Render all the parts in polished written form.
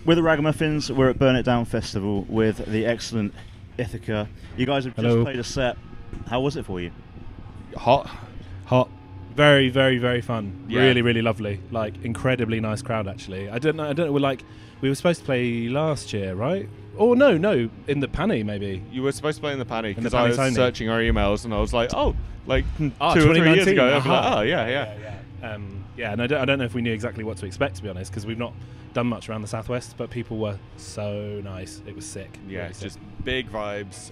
We're the Ragamuffins. We're at Burn It Down Festival with the excellent Ithaca. You guys have just played a set. How was it for you? Hot. Very, very, very fun. Yeah. Really, really lovely. Like, incredibly nice crowd, actually. I don't know. We were supposed to play last year, right? Oh, no, in the Panny, maybe. You were supposed to play in the Panny because Panny I was Tony. searching our emails and I was like, oh, like 2 or 3 years 2019. ago. I was like, oh, yeah. Yeah, and I don't know if we knew exactly what to expect, to be honest, because we've not done much around the Southwest, but people were so nice. It was sick. Yeah, really it's sick. just big vibes,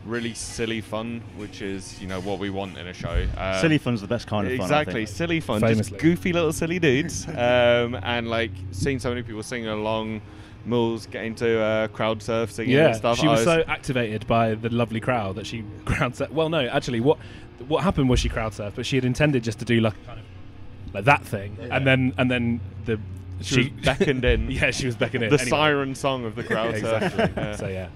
really silly fun, which is, what we want in a show. Silly fun's the best kind of fun. Exactly, I think. silly fun, Famously. just goofy little silly dudes, and like seeing so many people singing along. Mills getting to crowd surf, singing and stuff. She was so activated by the lovely crowd that she crowd surfed. Well, no, actually, what happened was she crowd surfed, but she had intended just to do like kind of like that thing, and then she was beckoned in. Yeah, she was beckoned in. The anyway. siren song of the crowd Exactly. surf.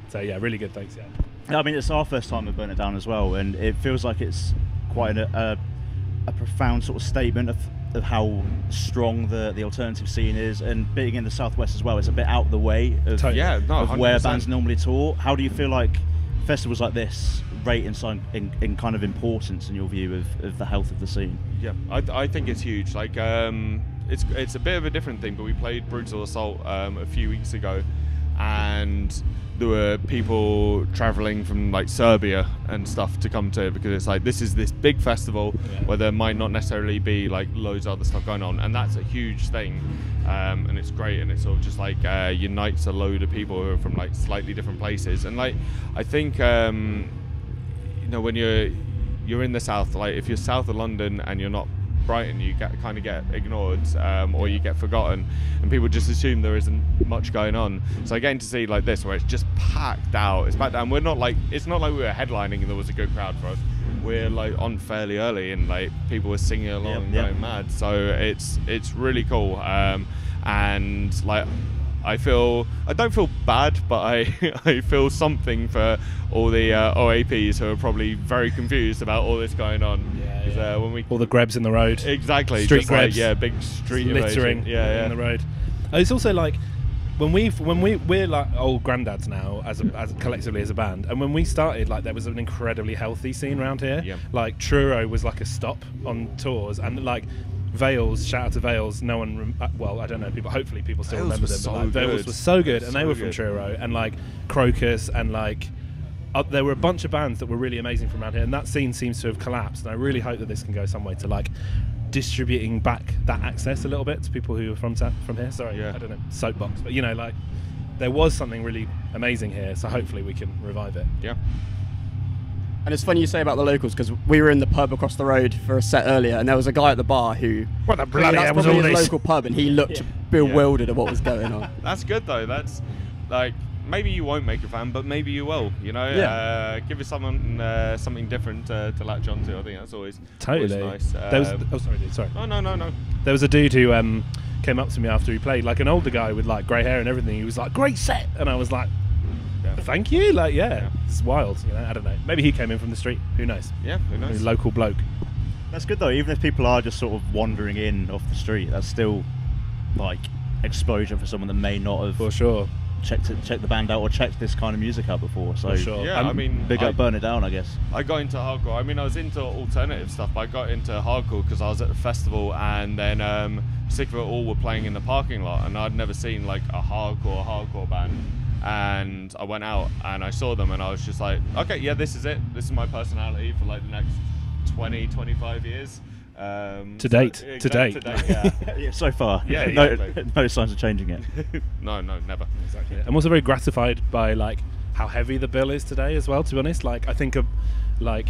So yeah, really good. Thanks. Yeah. I mean, it's our first time at Burn It Down as well, and it feels like it's quite a profound sort of statement of how strong the alternative scene is, and being in the Southwest as well, it's a bit out the way of, of where bands normally tour. How do you feel like festivals like this rate in kind of importance in your view of the health of the scene? Yeah, I think it's huge. Like, it's a bit of a different thing, but we played Brutal Assault a few weeks ago, and there were people traveling from like Serbia and stuff to come to it, because it's like this is this big festival where there might not necessarily be like loads of other stuff going on, and that's a huge thing, and it's great, and it sort of just like unites a load of people who are from like slightly different places. And like I think when you're in the south, like if you're south of London and you're not Brighton, you kind of get ignored, or you get forgotten, and people just assume there isn't much going on. So getting to see like this, where it's just packed out, it's packed out. And we're not like, it's not like we were headlining and there was a good crowd for us. We're like on fairly early, and like people were singing along and going mad. So it's really cool, and like I don't feel bad, but I feel something for all the OAPs who are probably very confused about all this going on. When we all the grebs in the road, exactly, street just grebs, like, big street littering, in the road. It's also like when we're like old granddads now as collectively as a band, and when we started, like there was an incredibly healthy scene around here. Yeah. Like Truro was like a stop on tours, and like Vales, shout out to Vales. No one, well, I don't know. Hopefully people still remember them. But like, Vales was so good, and they were from Truro, and like Crocus, and like there were a bunch of bands that were really amazing from around here, and that scene seems to have collapsed. And I really hope that this can go some way to like distributing back that access a little bit to people who are from here. Sorry, I don't know, soapbox, but like there was something really amazing here, so hopefully we can revive it. Yeah. And it's funny you say about the locals, because we were in the pub across the road for a set earlier, and there was a guy at the bar who, what the bloody hell was probably all his this? local pub, and he looked bewildered at what was going on. That's good though. That's like, maybe you won't make a fan, but maybe you will. Give it something different to latch onto. I think that's always nice. There was, sorry. No. There was a dude who came up to me after he played, like an older guy with like grey hair and everything. He was like, "Great set," and I was like, "Thank you." Like, it's wild. I don't know. Maybe he came in from the street. Who knows? Yeah, who knows? A local bloke. That's good though. Even if people are just sort of wandering in off the street, that's still like exposure for someone that may not have for sure checked the band out or checked this kind of music out before. So for sure. Yeah, I mean, big up Burn It Down, I guess. I got into hardcore. I mean, I was into alternative stuff, but I got into hardcore because I was at the festival, and then Sick of It All were playing in the parking lot, and I'd never seen like a hardcore band. And I went out and I saw them, and I was just like, okay, yeah, this is it. This is my personality for like the next 20-25 years. To date, yeah. So far, exactly. no signs of changing it. no, never. Exactly. I'm also very gratified by like how heavy the bill is today as well. To be honest, like I think like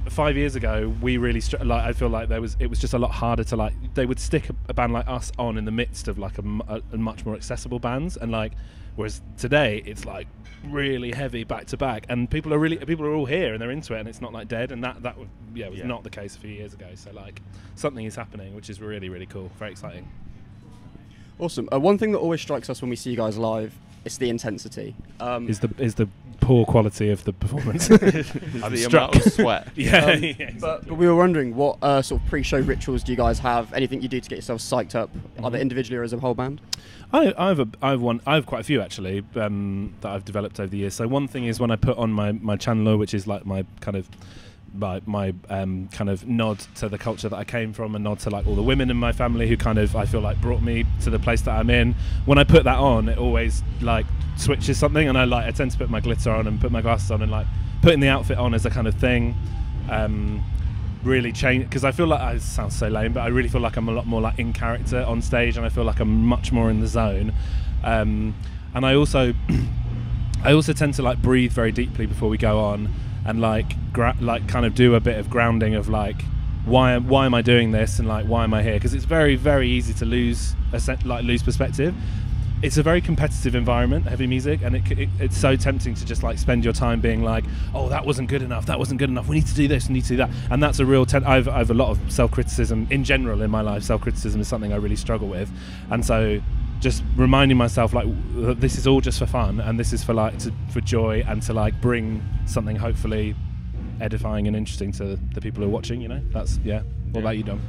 5 years ago, we really I feel like it was just a lot harder to like. They would stick a band like us on in the midst of like a much more accessible bands, and like whereas today it's like really heavy back to back, and people are all here and they're into it, and it's not like dead, and that was not the case a few years ago. So like something is happening, which is really, really cool, very exciting. Awesome. One thing that always strikes us when we see you guys live it's the intensity. Is the poor quality of the performance. I'm the struck. amount of sweat. Yeah, yeah, exactly. But we were wondering, what sort of pre-show rituals do you guys have? Anything you do to get yourself psyched up, either individually or as a whole band? I have quite a few actually that I've developed over the years. So one thing is when I put on my channeler, which is like my kind of kind of nod to the culture that I came from, and nod to like all the women in my family who kind of I feel like brought me to the place that I'm in. When I put that on, it always like switches something, and I tend to put my glitter on and put my glasses on, and like putting the outfit on as a kind of thing really change, because I feel like it sounds so lame, but I really feel like I'm a lot more like in character on stage, and I feel like I'm much more in the zone. And I also tend to like breathe very deeply before we go on, and like kind of do a bit of grounding of like why am I doing this, and like why am I here, because it's very, very easy to lose perspective. It's a very competitive environment, heavy music, and it's so tempting to just like spend your time being like, oh, that wasn't good enough, we need to do this, we need to do that. And that's a real I've a lot of self-criticism in general in my life. Self-criticism is something I really struggle with, and so just reminding myself like this is all just for fun, and this is for like for joy, and to like bring something hopefully edifying and interesting to the people who are watching, you know. That's What about you, Dom?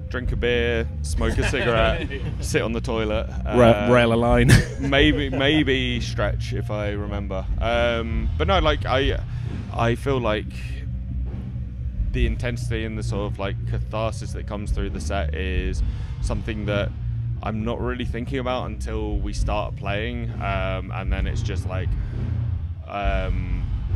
Drink a beer, smoke a cigarette, sit on the toilet, rail a line. maybe stretch if I remember. But no, like I feel like the intensity and the sort of like catharsis that comes through the set is something that I'm not really thinking about until we start playing, and then it's just like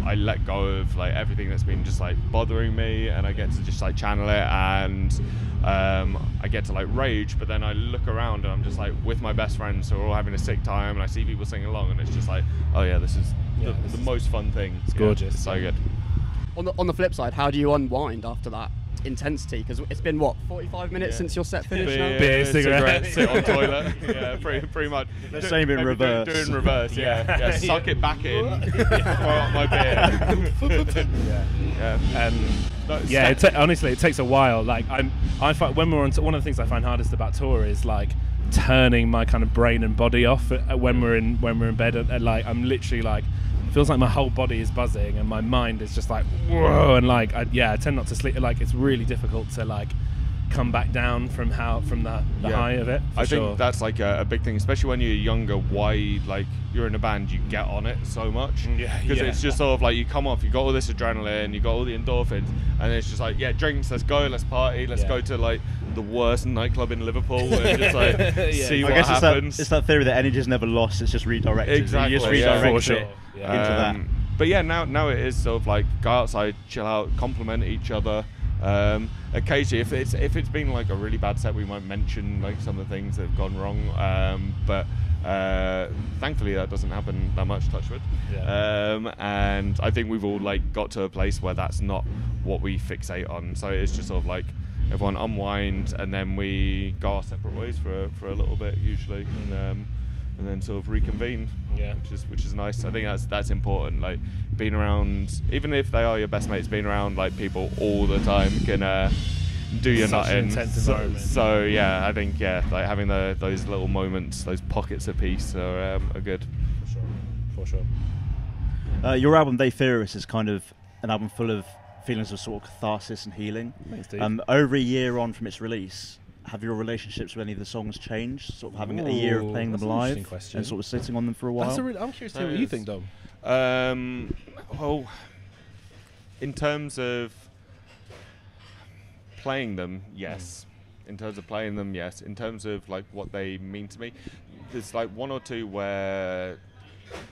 I let go of like everything that's been just like bothering me, and I get to just like channel it, and I get to like rage, but then I look around and I'm just like with my best friends who are all having a sick time, and I see people singing along, and it's just like, oh yeah, this is the most fun thing. It's gorgeous. It's so good. On the flip side, how do you unwind after that intensity? Because it's been what, 45 minutes since your set finished now? Beer, cigarette, sit on toilet. Yeah, pretty much. The same in reverse. Do it in reverse. Yeah. Suck it back in. Throw out my beer. Honestly, it takes a while. Like I find when we're on one of the things I find hardest about tour is like turning my kind of brain and body off when we're in bed. And like I'm literally like, feels like my whole body is buzzing and my mind is just like whoa, and like I tend not to sleep. Like it's really difficult to like come back down from the high of it. I think that's like a big thing, especially when you're younger. Why, like, you're in a band, you get on it so much, because it's just sort of like you come off, you got all this adrenaline, you got all the endorphins, and it's just like, yeah, drinks, let's go, let's party, let's go to like the worst nightclub in Liverpool and just like see what happens. It's that theory that energy is never lost, it's just redirected. Exactly. You just redirect for sure. it into that. But yeah, now it is sort of like go outside, chill out, compliment each other. Occasionally, if it's been like a really bad set, we might mention like some of the things that have gone wrong. But thankfully, that doesn't happen that much. Touch wood. And I think we've all like got to a place where that's not what we fixate on. So it's just sort of like everyone unwind, and then we go our separate ways for a little bit usually, and then sort of reconvene. Which is nice. I think that's important. Like being around, even if they are your best mates, being around like people all the time can do your nut in. Intense environment. So yeah, I think like having those little moments, those pockets of peace are good. For sure. Your album They Fear Us is kind of an album full of feelings of sort of catharsis and healing. Thanks, Steve. Over a year on from its release, have your relationships with any of the songs changed? Sort of having a year of playing them live and sort of sitting on them for a while? I'm curious to hear what you think, Dom. Well, in terms of playing them, yes. In terms of playing them, yes. In terms of like what they mean to me, there's like one or two where,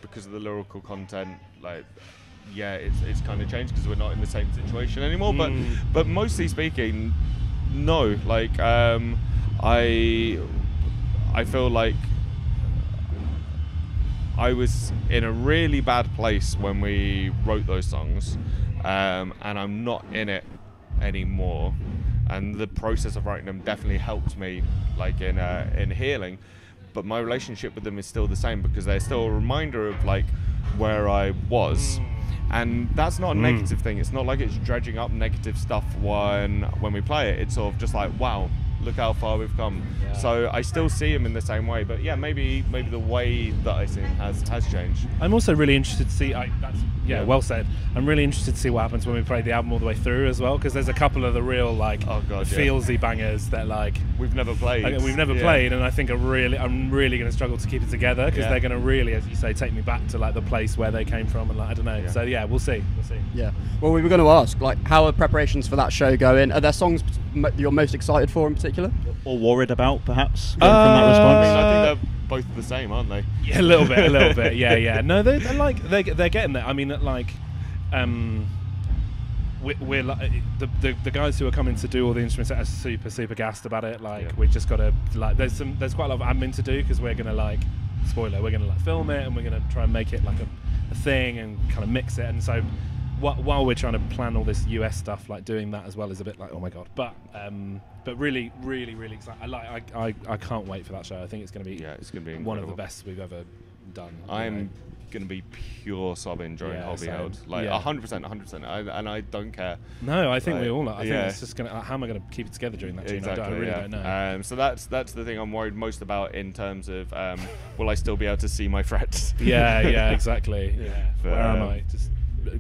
because of the lyrical content, like it's kind of changed because we're not in the same situation anymore. But mostly speaking, no. Like I feel like I was in a really bad place when we wrote those songs, and I'm not in it anymore. And the process of writing them definitely helped me, like in healing. But my relationship with them is still the same, because they're still a reminder of like where I was. And that's not a negative thing. It's not like it's dredging up negative stuff when we play it. It's sort of just like, wow, look how far we've come. Yeah. So I still see him in the same way, but yeah, maybe the way that I see him has changed. I'm also really interested to see. Well said. I'm really interested to see what happens when we play the album all the way through as well, because there's a couple of the real feelsy bangers that we've never played. And I think I'm really going to struggle to keep it together, because they're going to really, as you say, take me back to like the place where they came from, and like, I don't know. Yeah. So yeah, we'll see. Yeah. Well, we were going to ask, like, how are preparations for that show going? Are there songs you're most excited for in particular, or worried about, perhaps? From that response, I think they're both the same, aren't they? Yeah, a little bit. Yeah. No, they're getting there. I mean, like, we're like the guys who are coming to do all the instruments are super gassed about it. Like, we've just got to, like, there's quite a lot of admin to do, because we're gonna, like, spoiler, we're gonna like film it, and we're gonna try and make it like a thing and kind of mix it. And so while we're trying to plan all this US stuff, like, doing that as well is a bit like, oh my god. But really excited. I can't wait for that show. I think it's gonna be one of the best we've ever done. I'm gonna be pure sobbing during Hobby Held, like 100%, and I don't care. No, I think we all are. I think it's just gonna. How am I gonna keep it together during that tune? Exactly, I really don't know. So that's the thing I'm worried most about, in terms of will I still be able to see my frets? Yeah, exactly. Yeah. Where am I? Just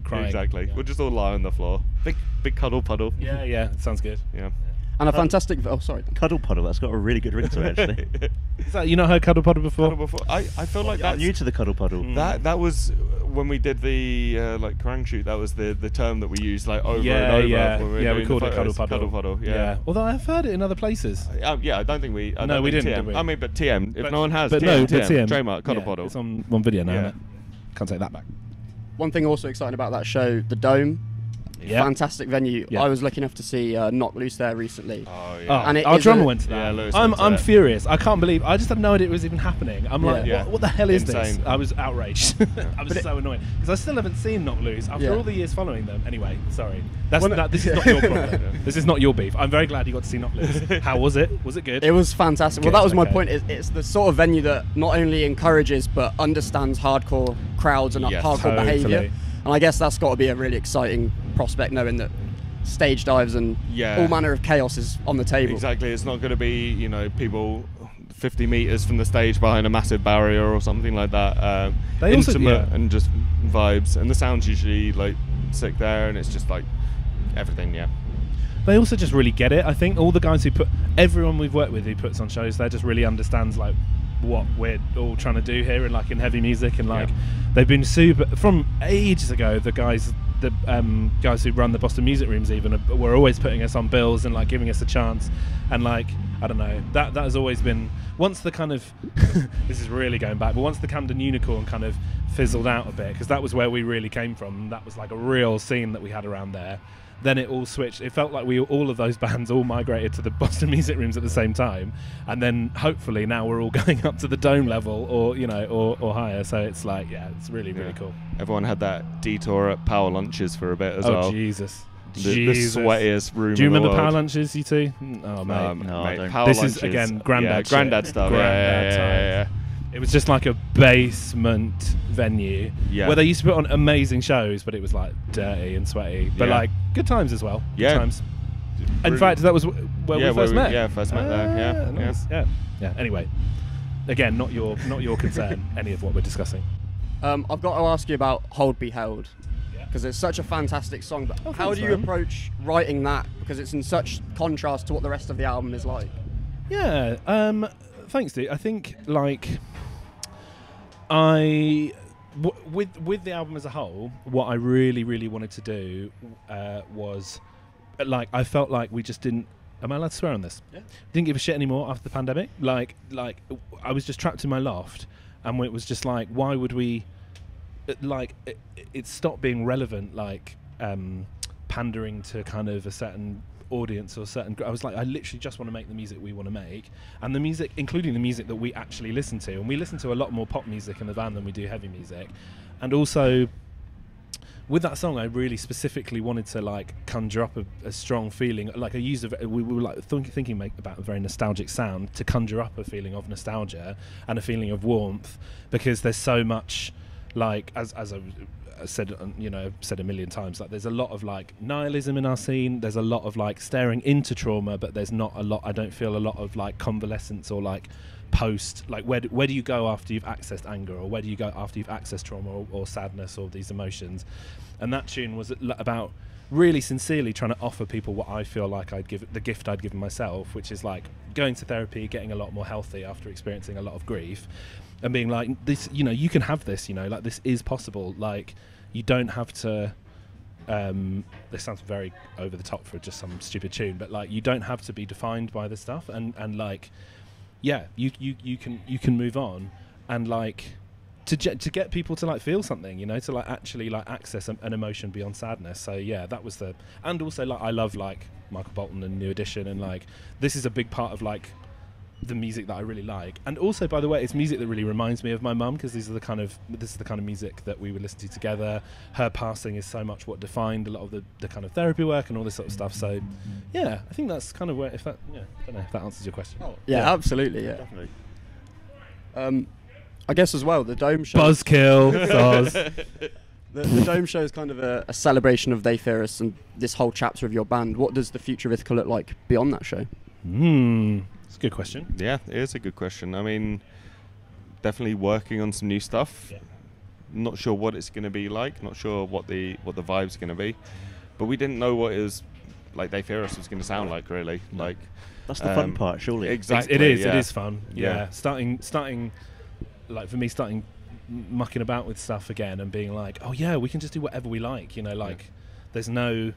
crying. Exactly. We'll just all lie on the floor. Big cuddle puddle. Yeah. Sounds good. Yeah. And a fantastic... Oh, sorry. Cuddle Puddle, that's got a really good ring to it, actually. Is that, you not heard Cuddle Puddle before? I feel like that's... new to the Cuddle Puddle. That was... When we did the Kerrang shoot, that was the term that we used, like, over and over. Yeah, we called it Cuddle Puddle. Cuddle Puddle, yeah. Although I've heard it in other places. I don't think we... No, we didn't, TM. did we? I mean, but TM. If no one has, but TM. Trademark, Cuddle Puddle. It's on one video now, isn't it? Can't take that back. One thing also exciting about that show, the Dome. Yeah. Fantastic venue. I was lucky enough to see Knock Loose there recently. Oh, yeah. And our drummer went to that. Yeah, I'm furious. I can't believe. I just had no idea it was even happening. I'm like, what the hell is this? I was outraged. I was so annoyed, because I still haven't seen Knock Loose after all the years following them. Anyway, sorry. This is not your problem. This is not your beef. I'm very glad you got to see Knock Loose. How was it? Was it good? It was fantastic. Well, that was my point. It's the sort of venue that not only encourages but understands hardcore crowds and hardcore behaviour. And I guess that's got to be a really exciting prospect, knowing that stage dives and all manner of chaos is on the table. Exactly. It's not going to be, people 50 meters from the stage behind a massive barrier or something like that. They intimate and just vibes, and the sound's usually like sick there, and it's just like everything. They also just really get it. I think all the guys everyone we've worked with who puts on shows there just really understands like what we're all trying to do here, and like in heavy music, and like they've been super from ages ago. The guys who run the Boston Music Rooms even were always putting us on bills and like giving us a chance, and like, I don't know, that has always been, once the kind of this is really going back, but once the Camden Unicorn kind of fizzled out a bit, because that was where we really came from, and that was like a real scene that we had around there, then it all switched. It felt like all of those bands all migrated to the Boston Music Rooms at the same time, and then hopefully now we're all going up to the Dome level, or or higher. So it's like, it's really cool. Everyone had that detour at Power Lunches for a bit as well. Oh Jesus. The sweatiest room. Do you remember in the world. Power Lunches, you two? Oh mate, no, I don't. Power this Lunches, is again granddad stuff. Yeah. It was just like a basement venue where they used to put on amazing shows, but it was like dirty and sweaty, but like good times as well. Good times. In fact, that was where we first met. Yeah, first met there. Nice. Yeah. Anyway, again, not your concern. Any of what we're discussing. I've got to ask you about Hold Be Held, because it's such a fantastic song. But how do you approach writing that? Because it's in such contrast to what the rest of the album is like. Yeah. Thanks, dude. I think like with the album as a whole, what I really wanted to do was like, I felt like we just didn't. Am I allowed to swear on this? Yeah. Didn't give a shit anymore after the pandemic. Like I was just trapped in my loft, and it was just like, why would we? Like it stopped being relevant. Like pandering to kind of a certain audience or certain. I was like, I literally just want to make the music we want to make, and the music, including the music that we actually listen to, and we listen to a lot more pop music in the van than we do heavy music. And also with that song, I really specifically wanted to like conjure up a strong feeling. Like we were like thinking about a very nostalgic sound to conjure up a feeling of nostalgia and a feeling of warmth, because there's so much, like as said a million times, like there's a lot of like nihilism in our scene. There's a lot of like staring into trauma, but there's not a lot. I don't feel a lot of like convalescence or like post, like where do you go after you've accessed anger, or where do you go after you've accessed trauma or sadness or these emotions. And that tune was about really sincerely trying to offer people what I feel like the gift I'd given myself, which is like going to therapy, getting a lot more healthy after experiencing a lot of grief, and being like, this, you can have this, like this is possible. Like you don't have to this sounds very over the top for just some stupid tune, but like you don't have to be defined by this stuff, and like you can move on, and like to get people to like feel something, to like actually like access an emotion beyond sadness. So yeah, that was and also like I love like Michael Bolton and New Edition, and like this is a big part of like the music that I really like. And also, by the way, it's music that really reminds me of my mum, because this is the kind of music that we would listen to together. Her passing is so much what defined a lot of the kind of therapy work and all this sort of stuff. So yeah, I think that's kind of where, I don't know if that answers your question. Yeah, absolutely, yeah. Definitely. I guess as well, the Dome show. Buzzkill. The Dome show is kind of a celebration of They Fear Us and this whole chapter of your band. What does the future of Ithaca look like beyond that show? It's a good question. Yeah, it is a good question. I mean, definitely working on some new stuff. Yeah. Not sure what it's going to be like. Not sure what the vibe's going to be. But we didn't know what it was like They Fear Us was going to sound like, really. Like that's the fun part, surely. Exactly. It is. Yeah. It is fun. Yeah. Starting. Like for me, starting mucking about with stuff again and being like, oh yeah, we can just do whatever we like, there's no,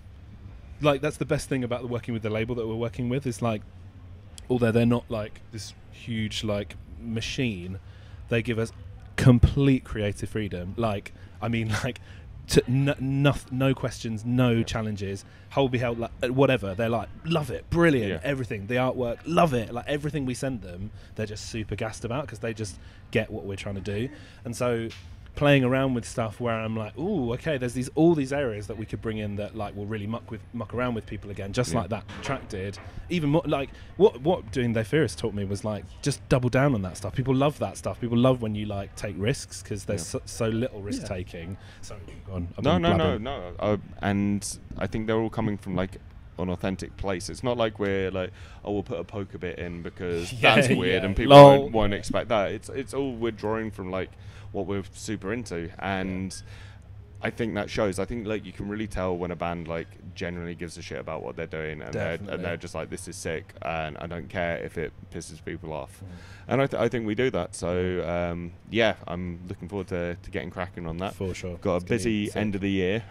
like, that's the best thing about working with the label that we're working with, is like, although they're not like this huge like machine, they give us complete creative freedom. Like, I mean, like, no questions, no challenges, hold beheld, like whatever. They're like, love it, brilliant, everything, the artwork, love it, like everything we send them, they're just super gassed about, because they just get what we're trying to do. And so playing around with stuff where I'm like, ooh, okay, there's all these areas that we could bring in that like will really muck around with people again, just like that track did. Even more like what doing They Fear Us taught me was like, just double down on that stuff. People love that stuff. People love when you like take risks, because there's so little risk taking. Sorry, go on. No. And I think they're all coming from like an authentic place. It's not like we're like, oh, we'll put a poker bit in because that's weird and people won't expect that. It's all we're drawing from like what we're super into, and I think that shows. I think like you can really tell when a band like genuinely gives a shit about what they're doing, and they're just like, this is sick, and I don't care if it pisses people off. And I think we do that. So yeah, I'm looking forward to getting cracking on that. For sure. Got a busy end of the year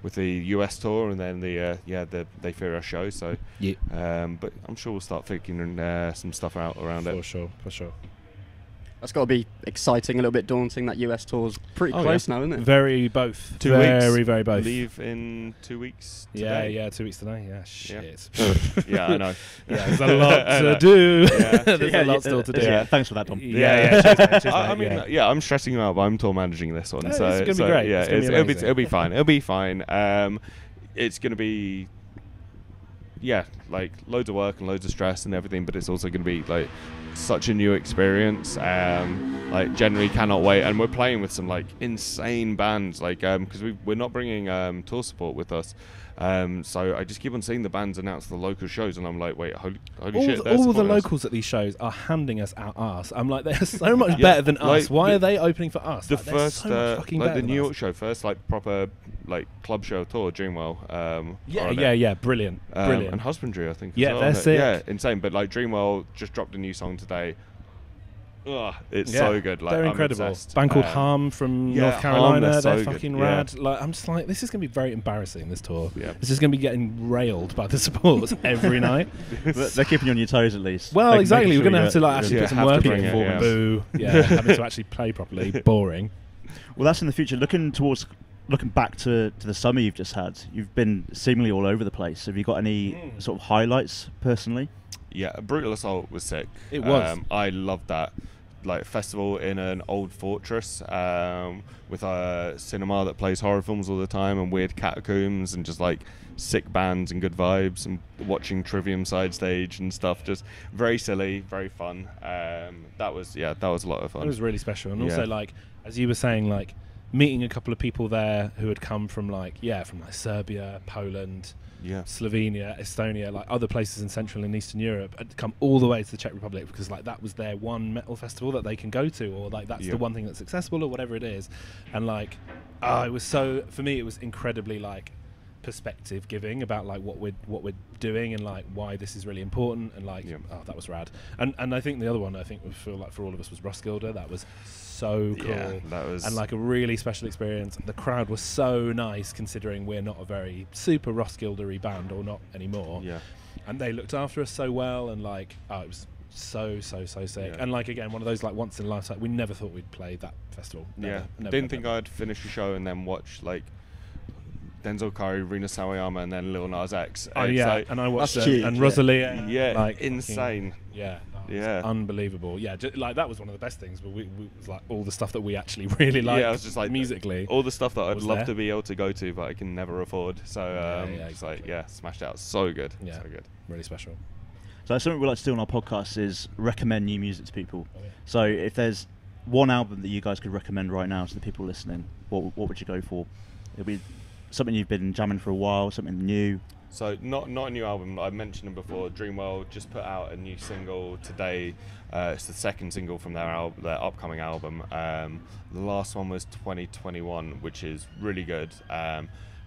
with the US tour, and then the They Fear Us show. So but I'm sure we'll start figuring some stuff out around it. For sure. That's got to be exciting, a little bit daunting. That US tour's pretty close now, isn't it? Very both. 2 weeks. Very both. Leave in 2 weeks today. Yeah, 2 weeks today. Yeah, shit. Yeah, I know. Yeah, there's a lot to do. There's a lot still to do. Yeah, thanks for that, Tom. Cheers, mate. I mean, I'm stressing you out, but I'm tour managing this one. No, so it's going to be great. Yeah, it'll be fine. It'll be fine. It's going to be, like loads of work and loads of stress and everything, but it's also going to be like such a new experience. Like generally cannot wait, and we're playing with some like insane bands, like because we're not bringing tour support with us, so I just keep on seeing the bands announce the local shows, and I'm like, wait, holy shit, all the locals at these shows are handing us our arse. I'm like, they're so much better than us. Why are they opening for us? The like, first so fucking like the New York us. show, first like proper like club show tour, Dreamwell. Brilliant. And Husbandry, I think. Yeah, well, they're sick. Yeah, insane. But like Dreamwell just dropped a new song today. It's so good. Like, they're I'm incredible. obsessed. Band called Harm from North Carolina. Harm, they're so fucking good. rad. Like, I'm just like, this is going to be very embarrassing, this tour. Yeah. This is going to be getting railed by the supporters every night. But they're keeping you on your toes at least. Well, exactly. We're going to have to like actually put some work in. Yeah. Boo. Yeah, having to actually play properly. Boring. Well, that's in the future. Looking back to the summer you've just had, you've been seemingly all over the place. Have you got any sort of highlights personally? Yeah, Brutal Assault was sick. It was. I loved that. Like festival in an old fortress with a cinema that plays horror films all the time, and weird catacombs, and just like sick bands and good vibes, and watching Trivium side stage and stuff. Just very silly, very fun. That was a lot of fun. It was really special, and also like as you were saying, like meeting a couple of people there who had come from like Serbia, Poland, Slovenia, Estonia, like other places in Central and Eastern Europe, had come all the way to the Czech Republic because like that was their one metal festival that they can go to, or like that's the one thing that's accessible, or whatever it is. And like, it was so, for me, it was incredibly like perspective giving about like what we're doing and like why this is really important, and like that was rad. And I think the other one I think we feel like for all of us was Roskilde. That was so cool. That was, and like a really special experience. The crowd was so nice considering we're not a very super Roskilde-y band, or not anymore. And they looked after us so well, and like it was so sick. And like again, one of those like once in a lifetime. We never thought we'd play that festival. Never, didn't think I'd finish a show and then watch like Denzel Curry, Rina Sawayama, and then Lil Nas X. Like, and I watched and Rosalia. Like insane. Unbelievable. Like that was one of the best things. But we was like all the stuff that we actually really liked. I was just like musically, all the stuff that I'd love to be able to go to, but I can never afford. So exactly. Like smashed out. So good. So good. Really special. So something we like to do on our podcast is recommend new music to people. So if there's one album that you guys could recommend right now to the people listening, what would you go for? It'll be something you've been jamming for a while, something new. So not a new album. I mentioned them before. Dreamworld just put out a new single today. It's the second single from their upcoming album. The last one was 2021, which is really good.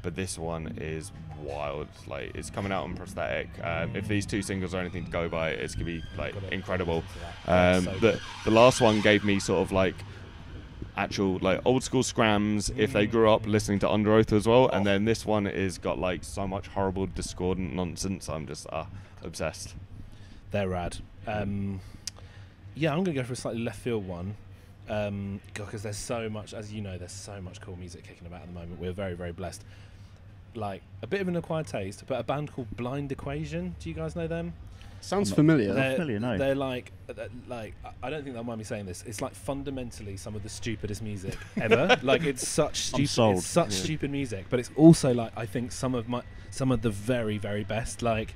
But this one is wild. Like, it's coming out on Prosthetic. If these two singles are anything to go by, it's gonna be like incredible. The last one gave me sort of like actual like old school Scrams if they grew up listening to Under Oath as well, and then this one is got like so much horrible discordant nonsense. I'm just obsessed. They're rad. I'm gonna go for a slightly left field one, because there's so much, as you know, there's so much cool music kicking about at the moment. We're very, very blessed. Like a bit of an acquired taste, but a band called Blind Equation. Do you guys know them? Sounds familiar. They're like I don't think they'll mind me saying this. It's like fundamentally some of the stupidest music ever. Like it's such stupid music, but it's also like I think some of the very, very best. Like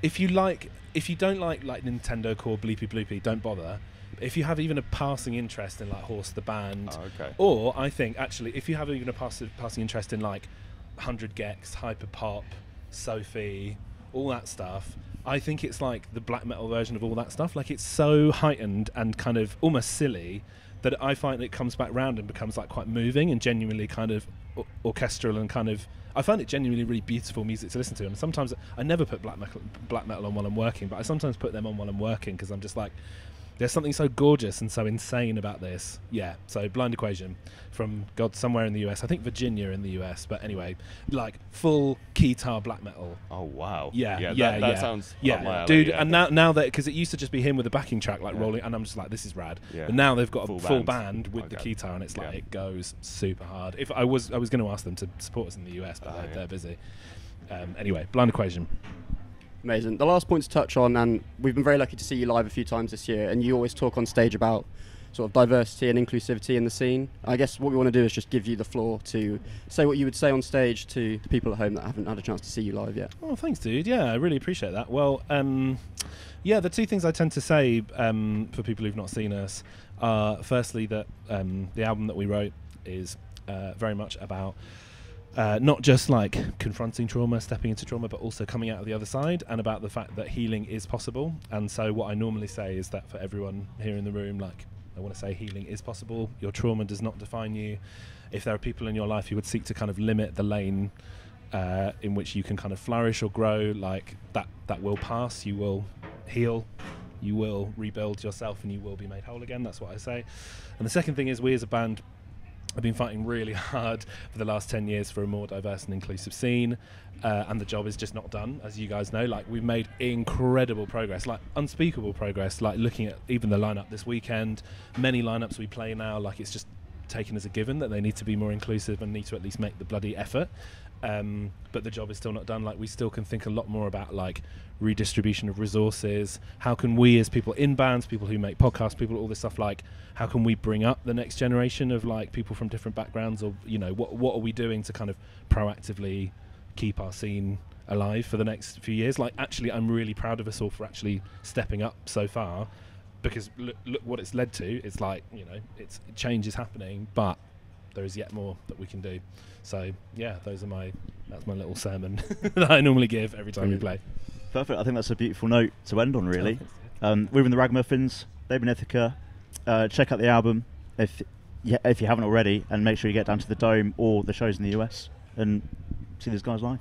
if you don't like Nintendo core bleepy bloopy, don't bother. If you have even a passing interest in like Horse the Band, or I think actually if you have even a passing interest in like 100 Gex, Hyper Pop, Sophie, all that stuff, I think it's like the black metal version of all that stuff. Like it's so heightened and kind of almost silly that I find it comes back round and becomes like quite moving and genuinely kind of orchestral, and kind of I find it genuinely really beautiful music to listen to. And sometimes I never put black metal on while I'm working, but I sometimes put them on while I'm working because I'm just like, there's something so gorgeous and so insane about this. So Blind Equation from somewhere in the US. I think Virginia in the US. But anyway, like full keytar black metal. Oh, wow. That sounds up my alley, dude. And now that, because it used to just be him with a backing track like rolling, and I'm just like, this is rad. But now they've got a full band with the keytar, and it's like it goes super hard. If I was going to ask them to support us in the US, but they're busy. Anyway, Blind Equation. Amazing. The last point to touch on, and we've been very lucky to see you live a few times this year, and you always talk on stage about sort of diversity and inclusivity in the scene. I guess what we want to do is just give you the floor to say what you would say on stage to the people at home that haven't had a chance to see you live yet. Oh, thanks, dude. Yeah, I really appreciate that. Well, the two things I tend to say for people who've not seen us are, firstly, that the album that we wrote is very much about not just like confronting trauma, stepping into trauma, but also coming out of the other side, and about the fact that healing is possible. And so what I normally say is that for everyone here in the room, like, I want to say healing is possible. Your trauma does not define you. If there are people in your life who would seek to kind of limit the lane in which you can kind of flourish or grow, like that will pass. You will heal, you will rebuild yourself, and you will be made whole again. That's what I say. And the second thing is, we as a band have been fighting really hard for the last 10 years for a more diverse and inclusive scene, and the job is just not done, as you guys know. Like, we've made incredible progress, like unspeakable progress, like looking at even the lineup this weekend, many lineups we play now, like it's just taken as a given that they need to be more inclusive and need to at least make the bloody effort. But the job is still not done. Like, we still can think a lot more about like redistribution of resources. How can we, as people in bands, people who make podcasts, people, all this stuff, like how can we bring up the next generation of like people from different backgrounds, or you know, what are we doing to kind of proactively keep our scene alive for the next few years? Like, actually, I'm really proud of us all for actually stepping up so far, because look what it's led to. It's like, you know, change is happening, but there is yet more that we can do. So yeah, that's my little sermon that I normally give every time we play. Perfect. I think that's a beautiful note to end on, really. We're in the Ragamuffins, they've been Ithaca. Check out the album if you haven't already, and make sure you get down to the Dome or the shows in the US and see these guys live.